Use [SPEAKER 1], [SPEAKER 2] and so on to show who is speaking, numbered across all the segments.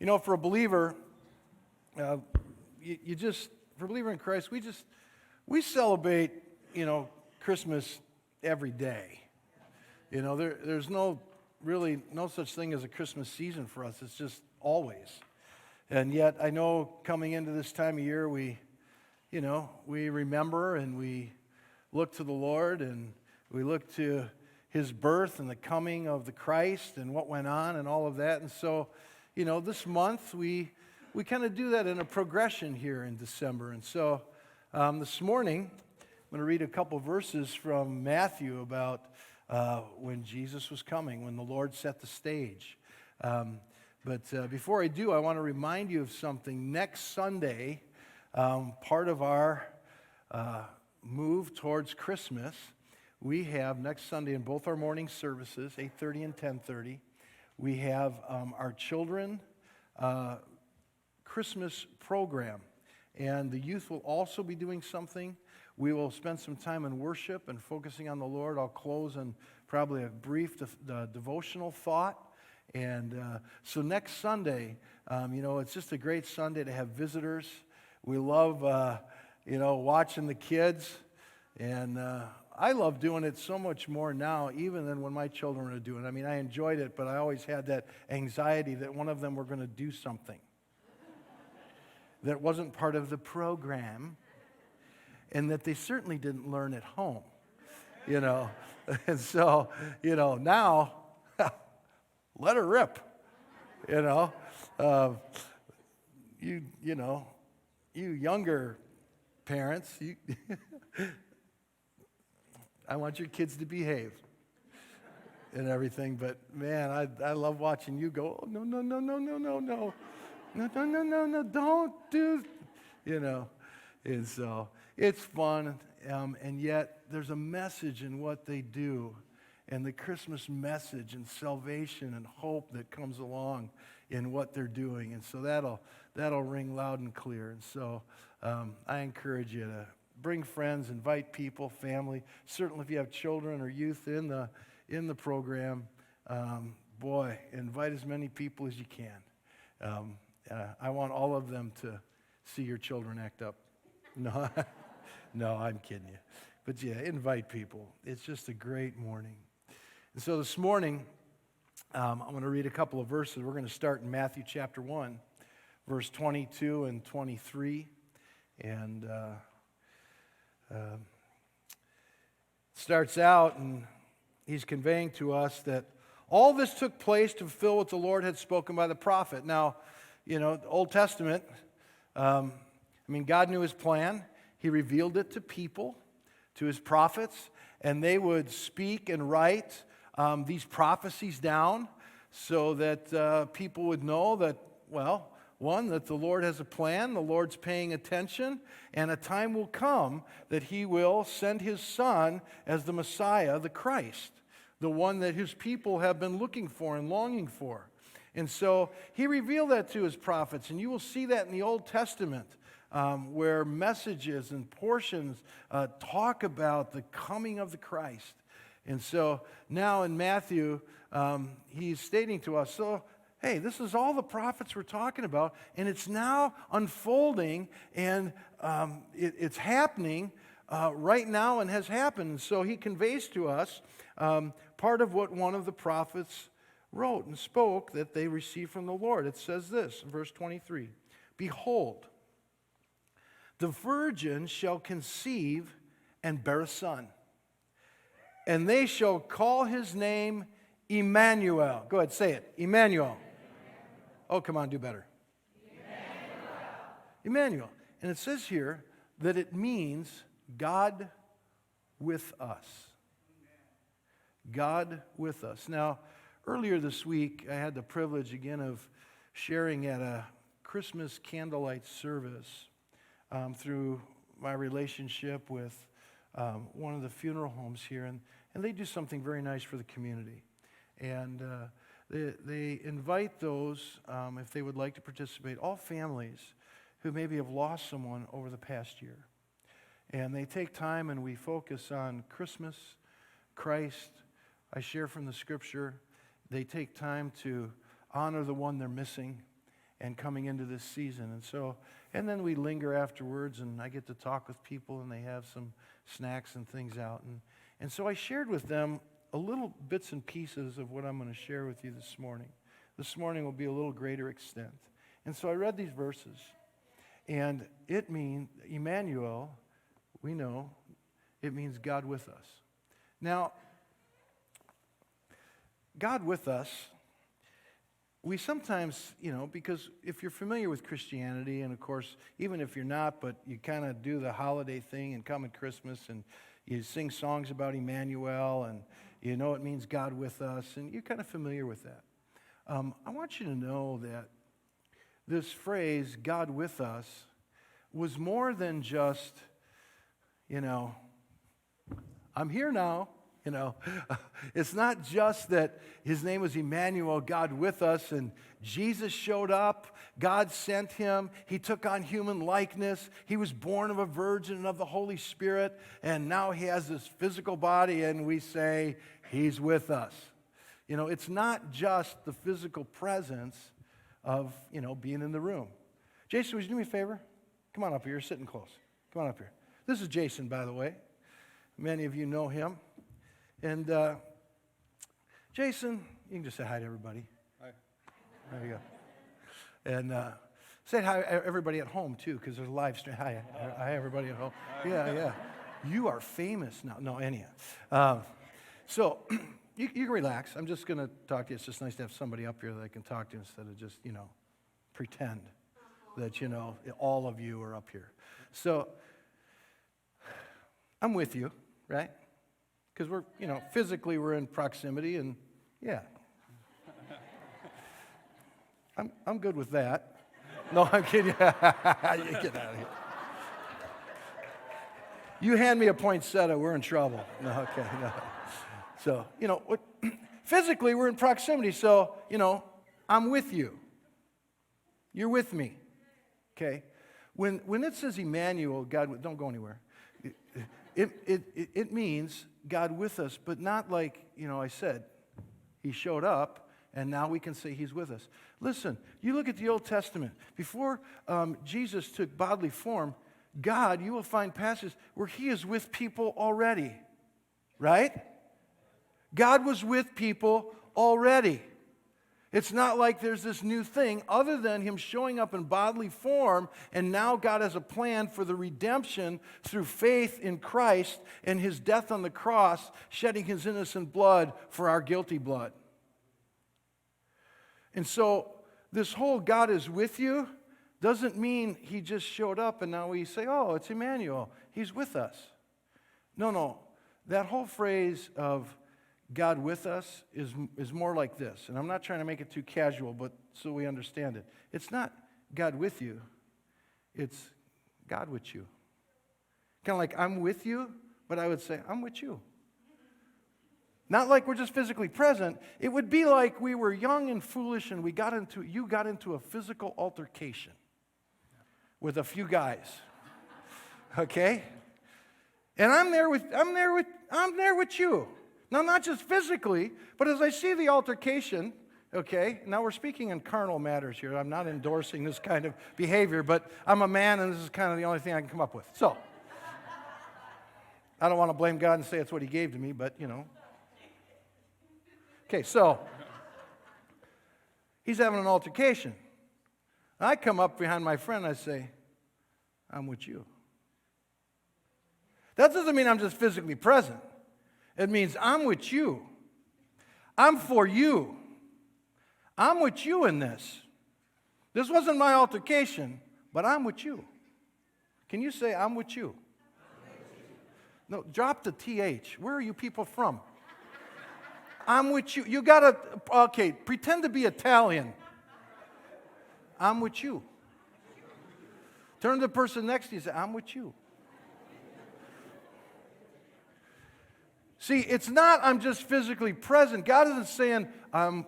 [SPEAKER 1] You know, for a believer, for a believer in Christ, we celebrate, Christmas every day. You know, there's really no such thing as a Christmas season for us. It's just always. And yet, I know coming into this time of year, we remember and we look to the Lord and we look to His birth and the coming of the Christ and what went on and all of that. And so, this month we kind of do that in a progression here in December. And so this morning, I'm going to read a couple verses from Matthew about when Jesus was coming, when the Lord set the stage. But before I do, I want to remind you of something. Next Sunday, part of our move towards Christmas, we have next Sunday in both our morning services, 8:30 and 10:30, we have our children Christmas program. And the youth will also be doing something. We will spend some time in worship and focusing on the Lord. I'll close in probably a brief devotional thought. And so next Sunday, it's just a great Sunday to have visitors. We love, watching the kids. And I love doing it so much more now, even than when my children were doing it. I mean, I enjoyed it, but I always had that anxiety that one of them were going to do something that wasn't part of the program, and that they certainly didn't learn at home, And so, now, let her rip, You younger parents, I want your kids to behave and everything, but man, I love watching you go, oh, no, don't do, And so it's fun, and yet there's a message in what they do, and the Christmas message and salvation and hope that comes along in what they're doing, and so that'll ring loud and clear. And so I encourage you to bring friends, invite people, family. Certainly, if you have children or youth in the program, invite as many people as you can. I want all of them to see your children act up. No, I'm kidding you. But yeah, invite people. It's just a great morning. And so this morning, I'm going to read a couple of verses. We're going to start in Matthew chapter 1, verse 22 and 23. And starts out, and he's conveying to us that all this took place to fulfill what the Lord had spoken by the prophet. Now, the Old Testament, God knew His plan. He revealed it to people, to His prophets, and they would speak and write these prophecies down so that people would know that, that the Lord has a plan, the Lord's paying attention, and a time will come that He will send His Son as the Messiah, the Christ, the one that His people have been looking for and longing for. And so He revealed that to His prophets, and you will see that in the Old Testament, where messages and portions talk about the coming of the Christ. And so now in Matthew, he's stating to us, hey, this is all the prophets were talking about, and it's now unfolding, and it's happening right now and has happened. So he conveys to us part of what one of the prophets wrote and spoke that they received from the Lord. It says this, verse 23, "Behold, the virgin shall conceive and bear a son, and they shall call his name Immanuel." Go ahead, say it. Immanuel. Oh, come on, do better. Immanuel. And it says here that it means God with us. God with us. Now, earlier this week, I had the privilege again of sharing at a Christmas candlelight service through my relationship with one of the funeral homes here, and they do something very nice for the community. And they invite those, if they would like to participate, all families who maybe have lost someone over the past year. And they take time and we focus on Christmas, Christ. I share from the Scripture. They take time to honor the one they're missing. and coming into this season. And then we linger afterwards, and I get to talk with people, and they have some snacks and things out. And so I shared with them a little bits and pieces of what I'm going to share with you this morning. This morning will be a little greater extent. And so I read these verses, and it means, Immanuel, we know, it means God with us. Now, God with us, we sometimes, because if you're familiar with Christianity, and of course, even if you're not, but you kind of do the holiday thing and come at Christmas and you sing songs about Immanuel, and you know it means God with us, and you're kind of familiar with that. I want you to know that this phrase, God with us, was more than just, I'm here now. It's not just that his name was Immanuel, God with us, and Jesus showed up, God sent him, he took on human likeness, he was born of a virgin and of the Holy Spirit, and now he has this physical body, and we say, he's with us. It's not just the physical presence of, being in the room. Jason, would you do me a favor? Come on up here, you're sitting close. Come on up here. This is Jason, by the way. Many of you know him. And Jason, you can just say hi to everybody.
[SPEAKER 2] Hi.
[SPEAKER 1] There you go. And say hi to everybody at home, too, because there's a live stream. Hi, everybody at home.
[SPEAKER 2] Hi.
[SPEAKER 1] Yeah. You are famous now. No, anyhow. So you can relax. I'm just going to talk to you. It's just nice to have somebody up here that I can talk to instead of just, pretend that, all of you are up here. So I'm with you, right? Because we're, physically we're in proximity, and yeah. I'm good with that. No, I'm kidding. You get out of here. You hand me a poinsettia, we're in trouble. No, okay, no. So, physically we're in proximity, so, I'm with you. You're with me. Okay? When it says Immanuel, God, don't go anywhere. It means God with us, but not like, I said, he showed up, and now we can say he's with us. Listen, you look at the Old Testament. Before Jesus took bodily form, God, you will find passages where he is with people already, right? God was with people already. It's not like there's this new thing other than him showing up in bodily form, and now God has a plan for the redemption through faith in Christ and his death on the cross, shedding his innocent blood for our guilty blood. And so this whole God is with you doesn't mean he just showed up and now we say, oh, it's Immanuel, he's with us. No. That whole phrase of God with us is more like this. And I'm not trying to make it too casual, but so we understand it. It's not God with you. It's God with you. Kind of like I'm with you, but I would say I'm with you. Not like we're just physically present. It would be like we were young and foolish and you got into a physical altercation with a few guys. Okay? And I'm there with you. Now, not just physically, but as I see the altercation, okay, now we're speaking in carnal matters here. I'm not endorsing this kind of behavior, but I'm a man, and this is kind of the only thing I can come up with. So, I don't want to blame God and say it's what he gave to me, but, Okay, so, he's having an altercation. I come up behind my friend, and I say, I'm with you. That doesn't mean I'm just physically present. It means I'm with you. I'm for you. I'm with you in this. This wasn't my altercation, but I'm with you. Can you say, I'm with you? No, drop the TH. Where are you people from? I'm with you. You got to, pretend to be Italian. I'm with you. Turn to the person next to you and say, I'm with you. See, it's not I'm just physically present. God isn't saying, I'm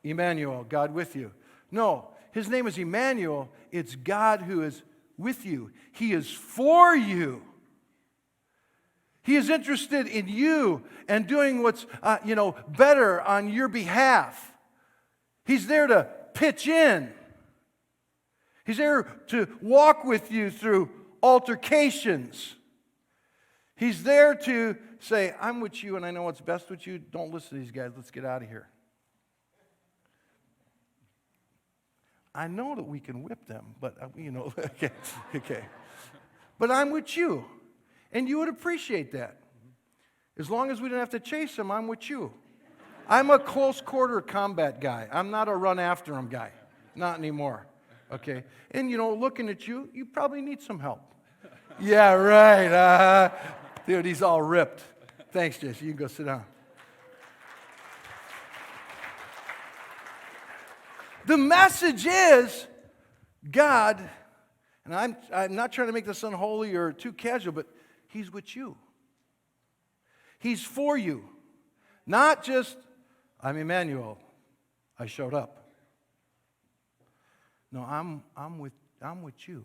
[SPEAKER 1] Immanuel, God with you. No, his name is Immanuel. It's God who is with you. He is for you. He is interested in you and doing what's, better on your behalf. He's there to pitch in. He's there to walk with you through altercations. He's there to say, I'm with you and I know what's best with you. Don't listen to these guys. Let's get out of here. I know that we can whip them, but, okay. But I'm with you. And you would appreciate that. As long as we don't have to chase them, I'm with you. I'm a close quarter combat guy. I'm not a run after them guy. Not anymore. Okay? And, looking at you, you probably need some help. Yeah, right. Dude, he's all ripped. Thanks, Jesse. You can go sit down. The message is God, and I'm not trying to make this unholy or too casual, but He's with you. He's for you. Not just, I'm Immanuel. I showed up. No, I'm with you.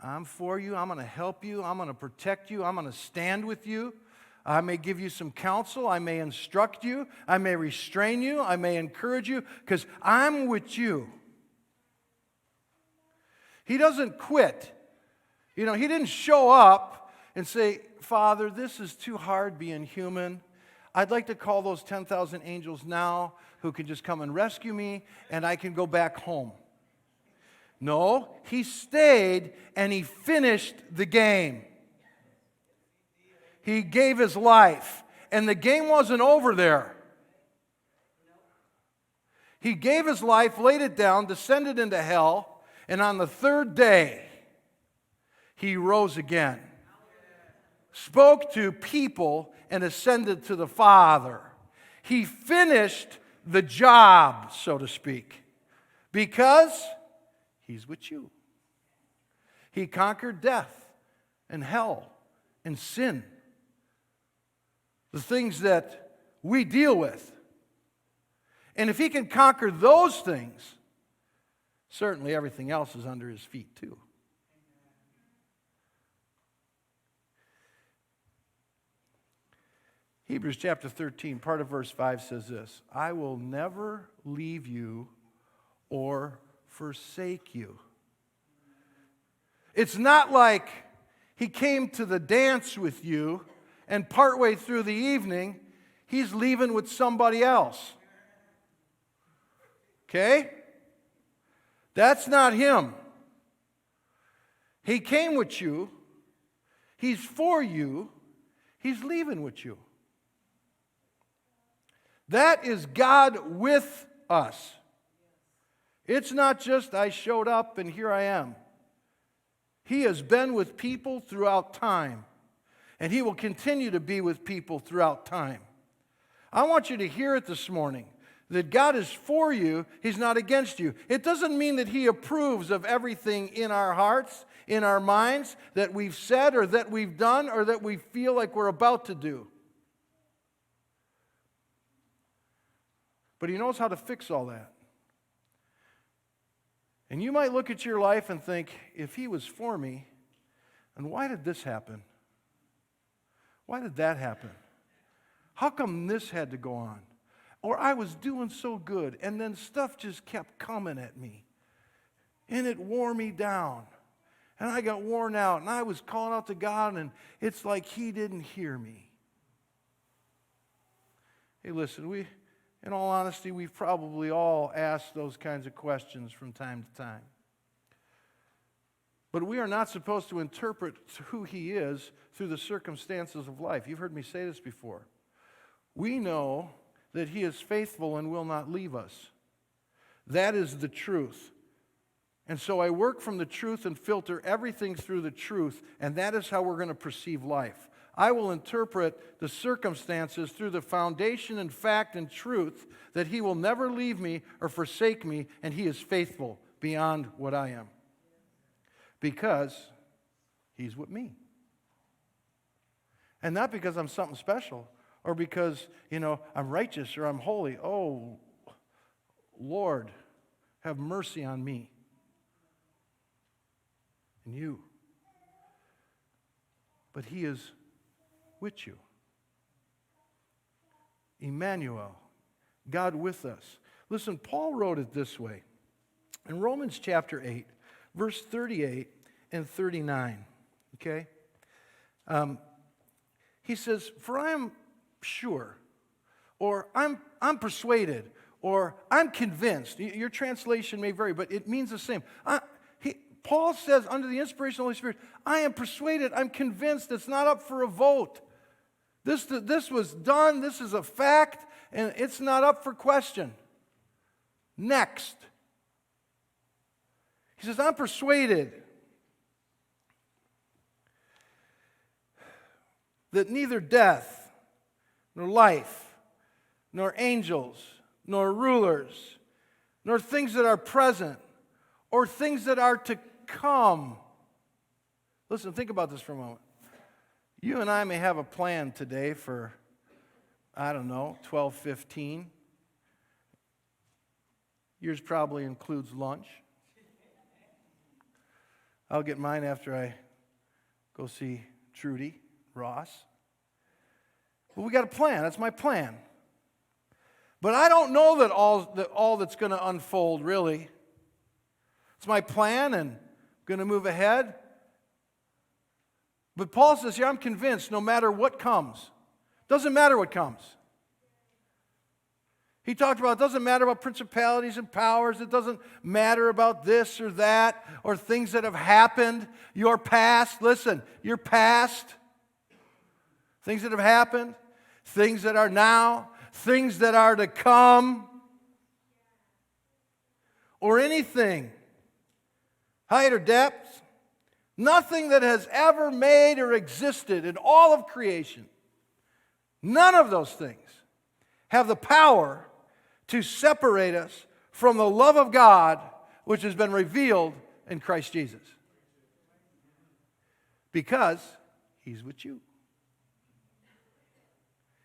[SPEAKER 1] I'm for you. I'm going to help you. I'm going to protect you. I'm going to stand with you. I may give you some counsel. I may instruct you. I may restrain you. I may encourage you because I'm with you. He doesn't quit. He didn't show up and say, Father, this is too hard being human. I'd like to call those 10,000 angels now who can just come and rescue me and I can go back home. No, He stayed and He finished the game. He gave His life. And the game wasn't over there. He gave His life, laid it down, descended into hell, and on the third day, He rose again. Spoke to people and ascended to the Father. He finished the job, so to speak, because He's with you. He conquered death and hell and sin. The things that we deal with. And if He can conquer those things, certainly everything else is under His feet too. Hebrews chapter 13, part of verse 5 says this, I will never leave you or forsake you. It's not like He came to the dance with you and partway through the evening, He's leaving with somebody else. Okay? That's not Him. He came with you. He's for you. He's leaving with you. That is God with us. It's not just I showed up and here I am. He has been with people throughout time. And He will continue to be with people throughout time. I want you to hear it this morning. That God is for you. He's not against you. It doesn't mean that He approves of everything in our hearts, in our minds, that we've said or that we've done or that we feel like we're about to do. But He knows how to fix all that. And you might look at your life and think, if He was for me, and why did this happen? Why did that happen? How come this had to go on? Or I was doing so good, and then stuff just kept coming at me. And it wore me down. And I got worn out, and I was calling out to God, and it's like He didn't hear me. Hey, listen, in all honesty, we've probably all asked those kinds of questions from time to time. But we are not supposed to interpret who He is through the circumstances of life. You've heard me say this before. We know that He is faithful and will not leave us. That is the truth. And so I work from the truth and filter everything through the truth, and that is how we're going to perceive life. I will interpret the circumstances through the foundation and fact and truth that He will never leave me or forsake me, and He is faithful beyond what I am. Because He's with me. And not because I'm something special or because, I'm righteous or I'm holy. Oh, Lord, have mercy on me and you. But He is with you. Immanuel, God with us. Listen, Paul wrote it this way. In Romans chapter 8, verse 38 and 39, okay? He says, "For I am sure," or I'm persuaded, or I'm convinced. Your translation may vary, but it means the same. Paul says, under the inspiration of the Holy Spirit, I am persuaded, I'm convinced. It's not up for a vote. This was done, this is a fact, and it's not up for question. Next. He says, I'm persuaded that neither death, nor life, nor angels, nor rulers, nor things that are present, or things that are to come. Listen, think about this for a moment. You and I may have a plan today for, 12:15. Yours probably includes lunch. I'll get mine after I go see Trudy Ross. But we got a plan. That's my plan. But I don't know that all that's going to unfold, really. It's my plan, and I'm going to move ahead. But Paul says here, I'm convinced no matter what comes. Doesn't matter what comes. He talked about it doesn't matter about principalities and powers. It doesn't matter about this or that or things that have happened. Your past, listen, your past. Things that have happened. Things that are now. Things that are to come. Or anything. Height or depth, nothing that has ever made or existed in all of creation, none of those things have the power to separate us from the love of God which has been revealed in Christ Jesus. Because He's with you.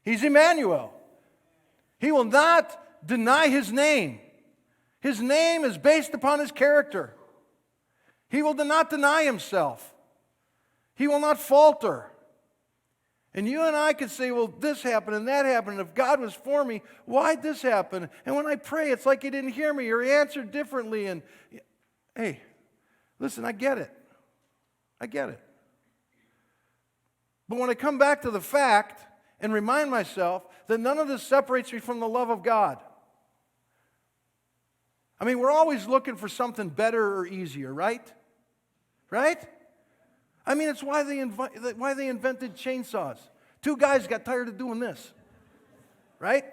[SPEAKER 1] He's Immanuel. He will not deny His name. His name is based upon His character. He will not deny Himself. He will not falter. And you and I could say, well, this happened and that happened. And if God was for me, why'd this happen? And when I pray, it's like He didn't hear me or He answered differently. And hey, listen, I get it. I get it. But when I come back to the fact and remind myself that none of this separates me from the love of God. I mean, we're always looking for something better or easier, right? Right? I mean, it's why they invented chainsaws. Two guys got tired of doing this. Right?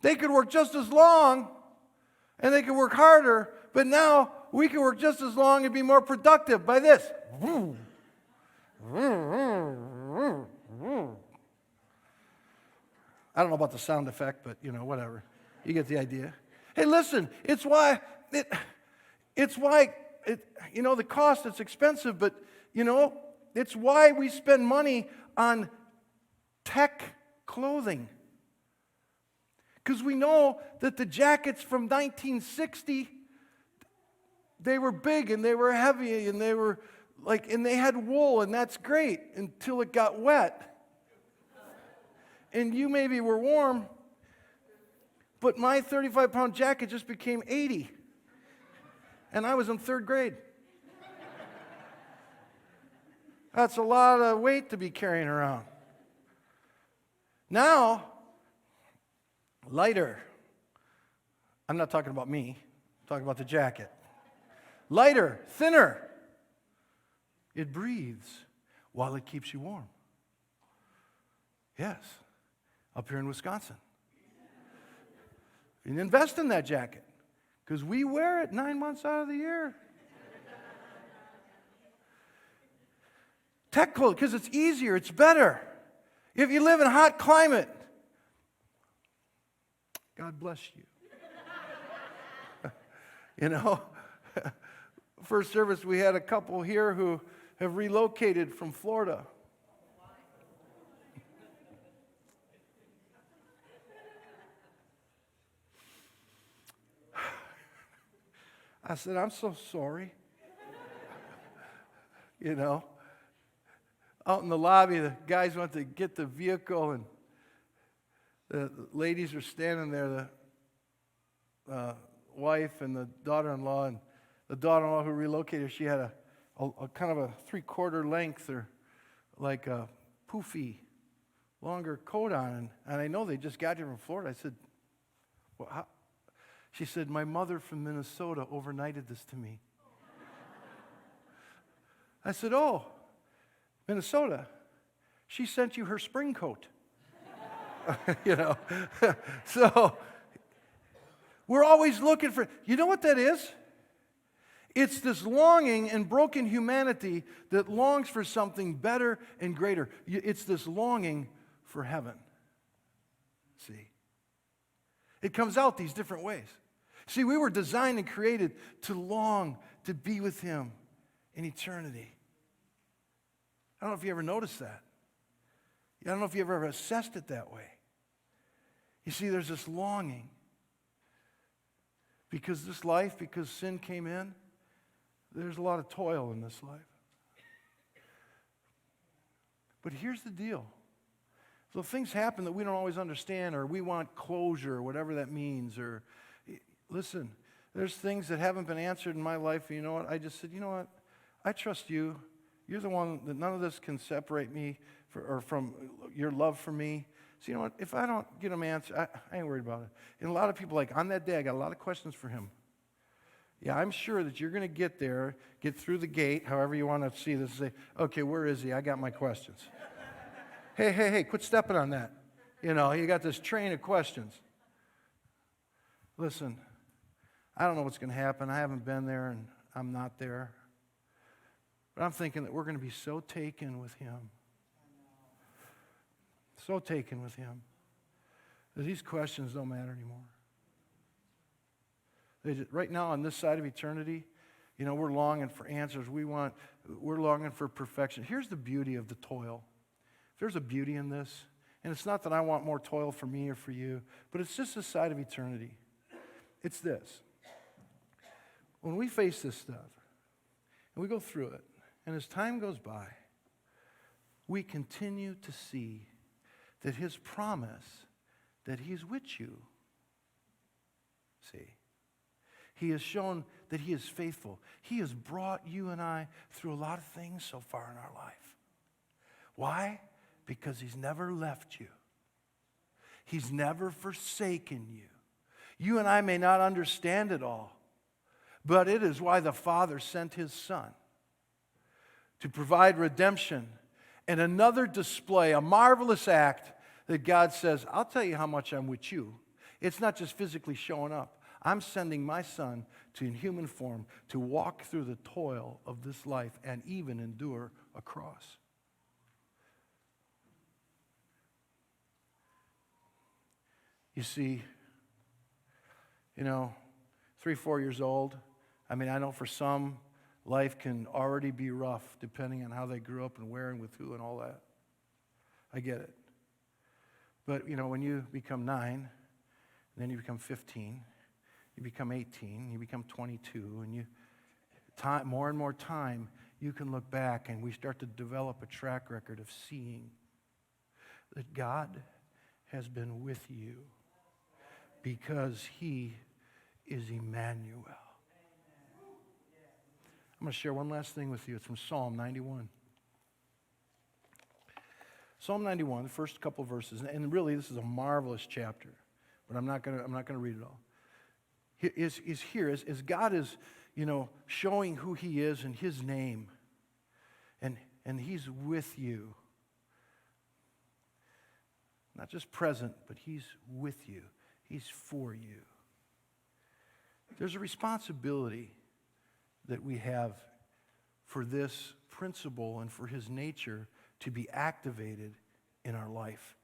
[SPEAKER 1] They could work just as long, and they could work harder, but now we can work just as long and be more productive by this. I don't know about the sound effect, but, whatever. You get the idea. Hey, listen, the cost, it's expensive, but, it's why we spend money on tech clothing. Because we know that the jackets from 1960, they were big and they were heavy and they were and they had wool, and that's great until it got wet. And you maybe were warm, but my 35-pound jacket just became 80. And I was in 3rd grade. That's a lot of weight to be carrying around. Now, lighter. I'm not talking about me. I'm talking about the jacket. Lighter, thinner. It breathes while it keeps you warm. Yes, up here in Wisconsin. And invest in that jacket because we wear it 9 months out of the year. Tech clothes, because it's easier, it's better. If you live in a hot climate, God bless you. First service, we had a couple here who have relocated from Florida. I said, I'm so sorry. Out in the lobby, the guys went to get the vehicle, and the ladies were standing there. wife and the daughter-in-law, and the daughter-in-law who relocated, she had a kind of a 3/4 length or like a poofy, longer coat on. And I know they just got here from Florida. I said, well, how? She said, my mother from Minnesota overnighted this to me. I said, oh, Minnesota. She sent you her spring coat. You know. So we're always looking for, you know what that is? It's this longing in broken humanity that longs for something better and greater. It's this longing for heaven. See? It comes out these different ways. See, we were designed and created to long to be with Him in eternity. I don't know if you ever noticed that. I don't know if you ever assessed it that way. You see, there's this longing. Because this life, because sin came in, there's a lot of toil in this life. But here's the deal. So things happen that we don't always understand, or we want closure, or whatever that means. Or listen, there's things that haven't been answered in my life. And you know what? I just said, you know what? I trust you. You're the one that none of this can separate me from your love for me. So you know what? If I don't get them answered, I ain't worried about it. And a lot of people on that day, I got a lot of questions for Him. Yeah, I'm sure that you're going to get there, get through the gate, however you want to see this, and say, okay, where is He? I got my questions. Hey, quit stepping on that. You know, you got this train of questions. Listen, I don't know what's going to happen. I haven't been there, and I'm not there. But I'm thinking that we're going to be so taken with Him. So taken with Him that these questions don't matter anymore. Right now on this side of eternity, you know, we're longing for answers. We're longing for perfection. Here's the beauty of the toil. If there's a beauty in this, and it's not that I want more toil for me or for you, but it's just this side of eternity. It's this. When we face this stuff, and we go through it, and as time goes by, we continue to see that His promise that He's with you. See? He has shown that He is faithful. He has brought you and I through a lot of things so far in our life. Why? Because He's never left you. He's never forsaken you. You and I may not understand it all, but it is why the Father sent His Son to provide redemption and another display, a marvelous act that God says, I'll tell you how much I'm with you. It's not just physically showing up. I'm sending my Son in human form to walk through the toil of this life and even endure a cross. You see, 3, 4 years old, I know for some, life can already be rough depending on how they grew up and where and with who and all that. I get it. But, when you become 9, and then you become 15, you become 18, you become 22, and more and more time, you can look back and we start to develop a track record of seeing that God has been with you because He is Immanuel. I'm going to share one last thing with you. It's from Psalm 91. Psalm 91, the first couple verses, and really this is a marvelous chapter, but I'm not going to read it all. Is here as God is, showing who He is and His name, and He's with you. Not just present, but He's with you. He's for you. There's a responsibility that we have for this principle and for His nature to be activated in our life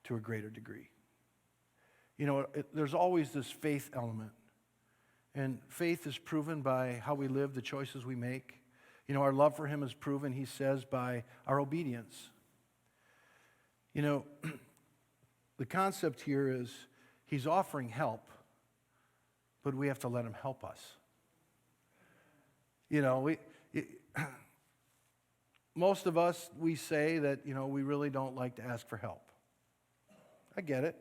[SPEAKER 1] to a greater degree. There's always this faith element. And faith is proven by how we live, the choices we make. Our love for Him is proven, He says, by our obedience. The concept here is He's offering help, but we have to let Him help us. Most of us, we say that, we really don't like to ask for help. I get it.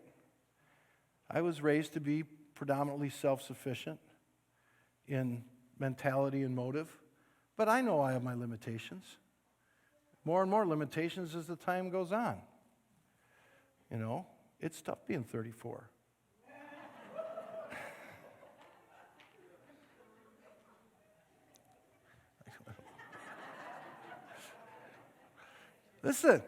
[SPEAKER 1] I was raised to be predominantly self-sufficient in mentality and motive, but I know I have my limitations. More and more limitations as the time goes on. You know, it's tough being 34. Listen,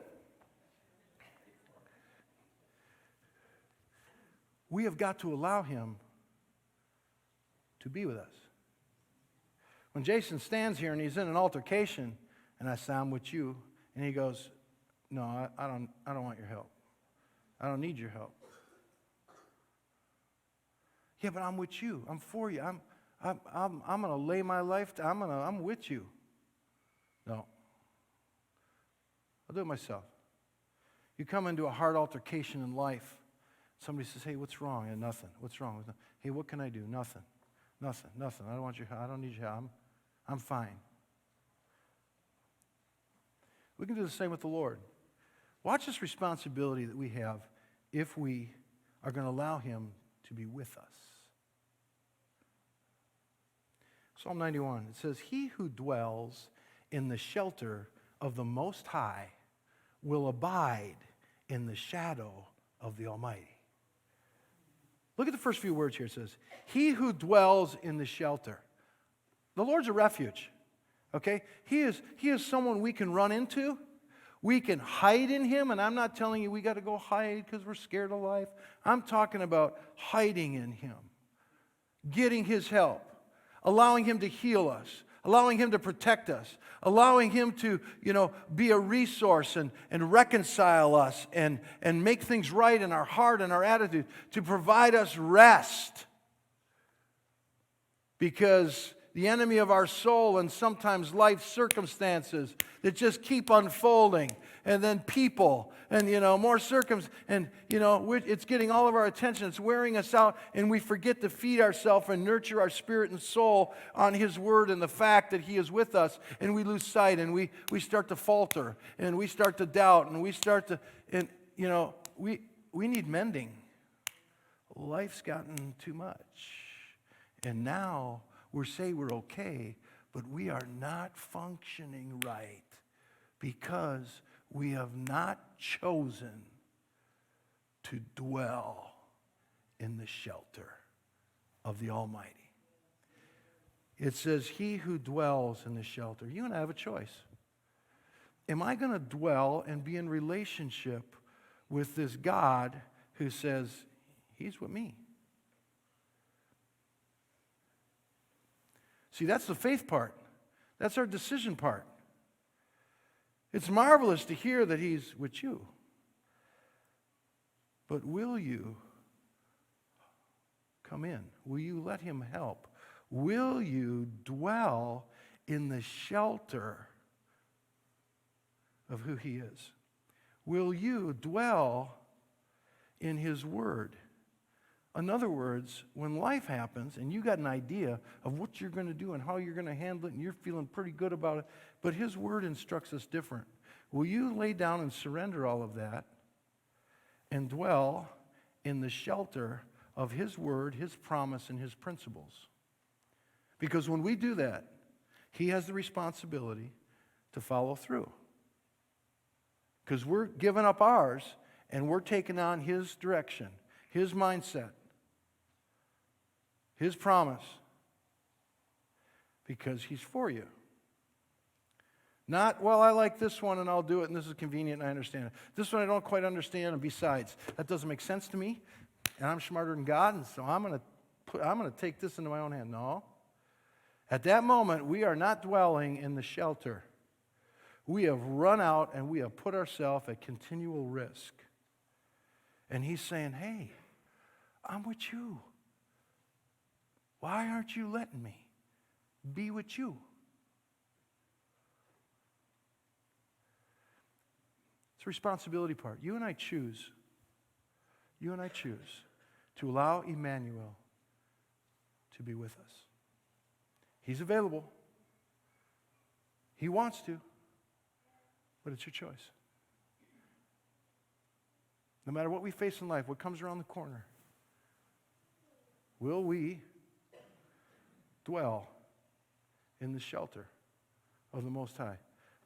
[SPEAKER 1] we have got to allow him to be with us. When Jason stands here and he's in an altercation, and I say, I'm with you, and he goes, no, I don't want your help. I don't need your help. Yeah, but I'm with you. I'm for you. I'm going to lay my life down. I'm with you. No. I'll do it myself. You come into a hard altercation in life. Somebody says, hey, what's wrong? And nothing. What's wrong? Hey, what can I do? Nothing. Nothing. Nothing. I don't want your help. I don't need your help. I'm fine. We can do the same with the Lord. Watch this responsibility that we have if we are going to allow him to be with us. Psalm 91, it says, he who dwells in the shelter of the Most High will abide in the shadow of the Almighty. Look at the first few words here. It says, he who dwells in the shelter. The Lord's a refuge, okay? He is someone we can run into. We can hide in him, and I'm not telling you we got to go hide because we're scared of life. I'm talking about hiding in him, getting his help, allowing him to heal us, allowing him to protect us, allowing him to, be a resource and reconcile us and make things right in our heart and our attitude, to provide us rest. Because the enemy of our soul and sometimes life circumstances that just keep unfolding, and then people and more it's getting all of our attention. It's wearing us out, and we forget to feed ourselves and nurture our spirit and soul on his word and the fact that he is with us, and we lose sight, and we start to falter, and we start to doubt, and we start to we need mending. Life's gotten too much, and now we're okay, but we are not functioning right because we have not chosen to dwell in the shelter of the Almighty. It says, he who dwells in the shelter. You and I have a choice. Am I going to dwell and be in relationship with this God who says, he's with me? See, that's the faith part. That's our decision part. It's marvelous to hear that he's with you. But will you come in? Will you let him help? Will you dwell in the shelter of who he is? Will you dwell in his word? In other words, when life happens and you got an idea of what you're going to do and how you're going to handle it, and you're feeling pretty good about it, but his word instructs us different. Will you lay down and surrender all of that and dwell in the shelter of his word, his promise, and his principles? Because when we do that, he has the responsibility to follow through. Because we're giving up ours and we're taking on his direction, his mindset, his promise, because he's for you. Not, well, I like this one and I'll do it and this is convenient and I understand it. This one I don't quite understand, and besides, that doesn't make sense to me and I'm smarter than God, and so I'm going to take this into my own hand. No. At that moment, we are not dwelling in the shelter. We have run out and we have put ourselves at continual risk. And he's saying, hey, I'm with you. Why aren't you letting me be with you? It's a responsibility part. You and I choose to allow Immanuel to be with us. He's available. He wants to, but it's your choice. No matter what we face in life, what comes around the corner, will we dwell in the shelter of the Most High.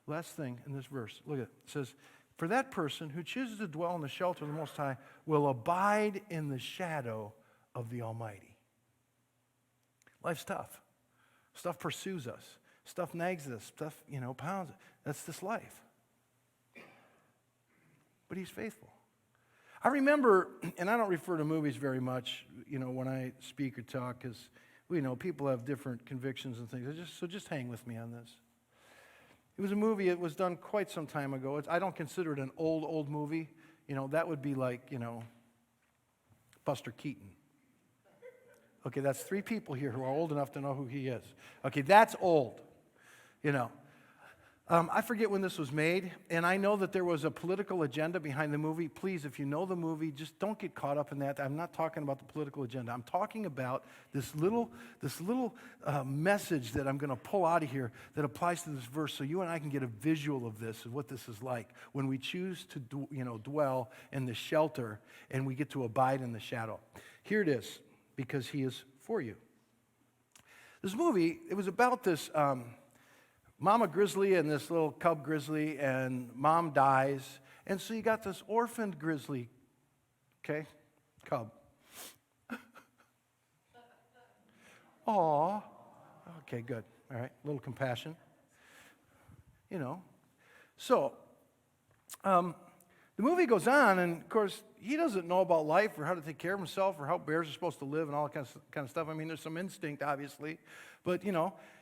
[SPEAKER 1] Last thing in this verse, look at it. It says, for that person who chooses to dwell in the shelter of the Most High will abide in the shadow of the Almighty. Life's tough. Stuff pursues us. Stuff nags us. Stuff, pounds. That's this life. But he's faithful. I remember, and I don't refer to movies very much, when I speak or talk, because people have different convictions and things. So just hang with me on this. It was a movie. It was done quite some time ago. I don't consider it an old movie. That would be like, Buster Keaton. Okay, that's 3 people here who are old enough to know who he is. Okay, that's old. I forget when this was made, and I know that there was a political agenda behind the movie. Please, if you know the movie, just don't get caught up in that. I'm not talking about the political agenda. I'm talking about this little message that I'm going to pull out of here that applies to this verse, so you and I can get a visual of this, of what this is like when we choose to dwell in the shelter and we get to abide in the shadow. Here it is, because he is for you. This movie, it was about this mama grizzly and this little cub grizzly, and mom dies, and so you got this orphaned grizzly, okay, cub. Aw, okay, good, all right, a little compassion, So, the movie goes on, and of course, he doesn't know about life or how to take care of himself or how bears are supposed to live and all that kind of stuff. I mean, there's some instinct, obviously, but,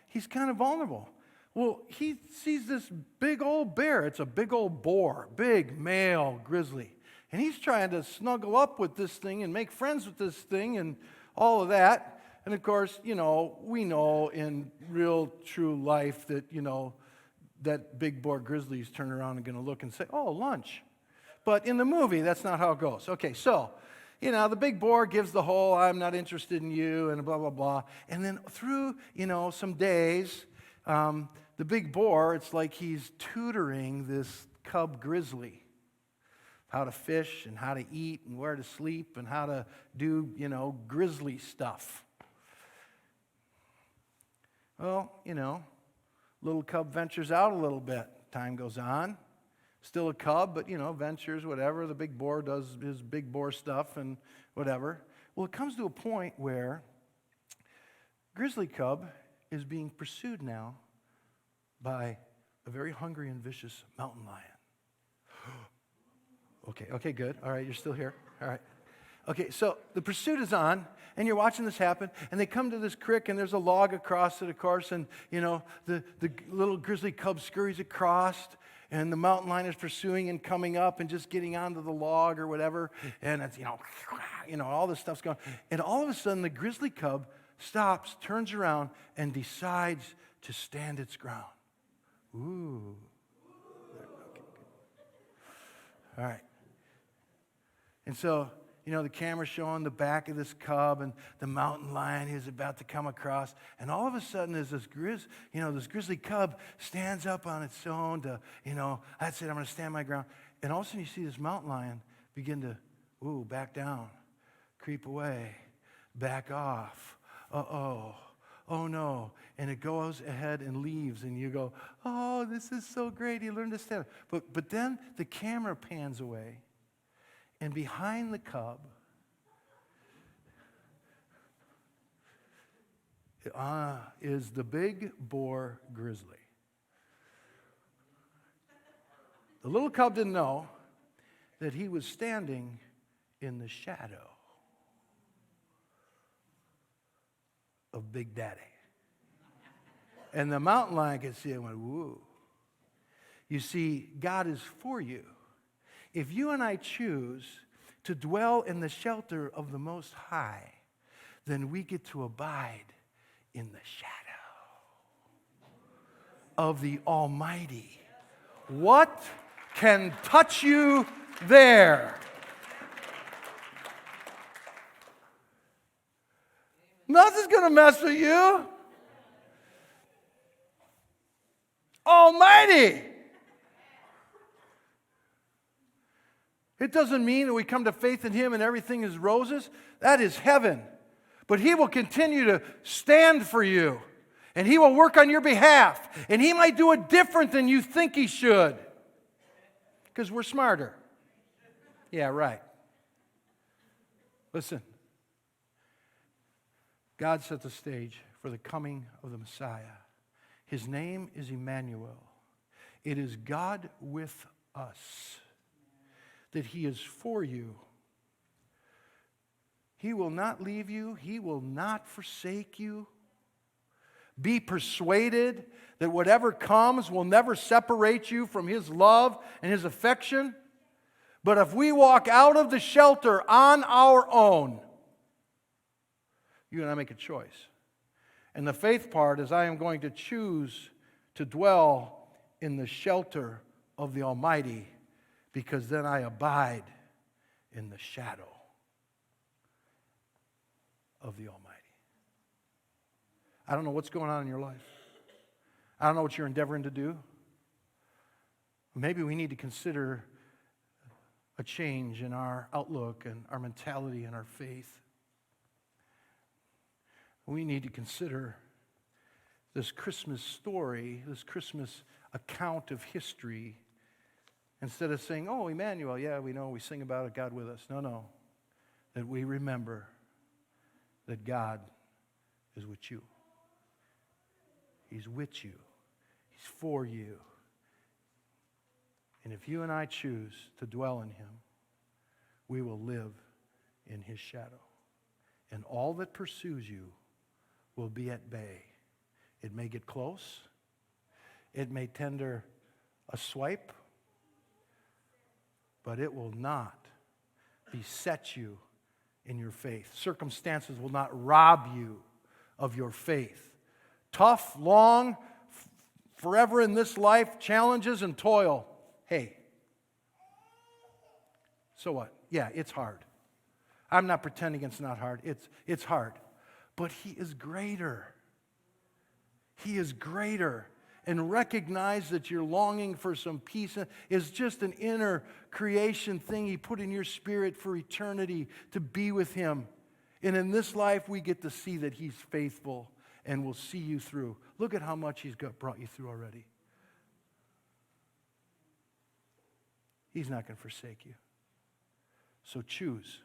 [SPEAKER 1] he's kind of vulnerable. Well, he sees this big old bear. It's a big old boar, big male grizzly. And he's trying to snuggle up with this thing and make friends with this thing and all of that. And of course, we know in real true life that, that big boar grizzly's turn around and going to look and say, oh, lunch. But in the movie, that's not how it goes. Okay, so, the big boar gives the whole, I'm not interested in you, and blah, blah, blah. And then through, some days, the big boar, it's like he's tutoring this cub grizzly how to fish and how to eat and where to sleep and how to do, grizzly stuff. Well, little cub ventures out a little bit. Time goes on. Still a cub, but, ventures, whatever. The big boar does his big boar stuff and whatever. Well, it comes to a point where grizzly cub is being pursued now by a very hungry and vicious mountain lion. Okay, good. All right, you're still here. All right. Okay, so the pursuit is on, and you're watching this happen, and they come to this creek, and there's a log across it, of course, and, the little grizzly cub scurries across, and the mountain lion is pursuing and coming up and just getting onto the log or whatever, and it's, all this stuff's going on. And all of a sudden, the grizzly cub stops, turns around, and decides to stand its ground. Ooh. Okay, good. All right. And so, the camera's showing the back of this cub and the mountain lion is about to come across. And all of a sudden, as this grizzly cub stands up on its own to, that's it, I'm going to stand my ground. And all of a sudden, you see this mountain lion begin to, back down, creep away, back off. Uh-oh. Oh, no. And it goes ahead and leaves, and you go, oh, this is so great. He learned to stand. But then the camera pans away, and behind the cub is the big boar grizzly. The little cub didn't know that he was standing in the shadow of Big Daddy. And the mountain lion could see it and went, woo. You see, God is for you. If you and I choose to dwell in the shelter of the Most High, then we get to abide in the shadow of the Almighty. What can touch you there? Nothing's going to mess with you. Almighty. It doesn't mean that we come to faith in Him and everything is roses. That is heaven. But He will continue to stand for you. And He will work on your behalf. And He might do it different than you think He should. Because we're smarter. Yeah, right. Listen. God set the stage for the coming of the Messiah. His name is Immanuel. It is God with us. That He is for you. He will not leave you. He will not forsake you. Be persuaded that whatever comes will never separate you from His love and His affection. But if we walk out of the shelter on our own, you and I make a choice. And the faith part is I am going to choose to dwell in the shelter of the Almighty, because then I abide in the shadow of the Almighty. I don't know what's going on in your life. I don't know what you're endeavoring to do. Maybe we need to consider a change in our outlook and our mentality and our faith. We need to consider this Christmas story, this Christmas account of history, instead of saying, oh, Immanuel, yeah, we know, we sing about it, God with us. No. That we remember that God is with you. He's with you. He's for you. And if you and I choose to dwell in Him, we will live in His shadow. And all that pursues you will be at bay. It may get close. It may tender a swipe. But it will not beset you in your faith. Circumstances will not rob you of your faith. Tough, long, forever in this life, challenges and toil. Hey, so what? Yeah, it's hard. I'm not pretending it's not hard. It's hard. But He is greater. He is greater. And recognize that you're longing for some peace is just an inner creation thing He put in your spirit for eternity to be with Him. And in this life, we get to see that He's faithful and will see you through. Look at how much He's brought you through already. He's not going to forsake you. So choose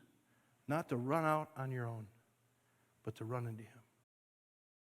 [SPEAKER 1] not to run out on your own, but to run into Him.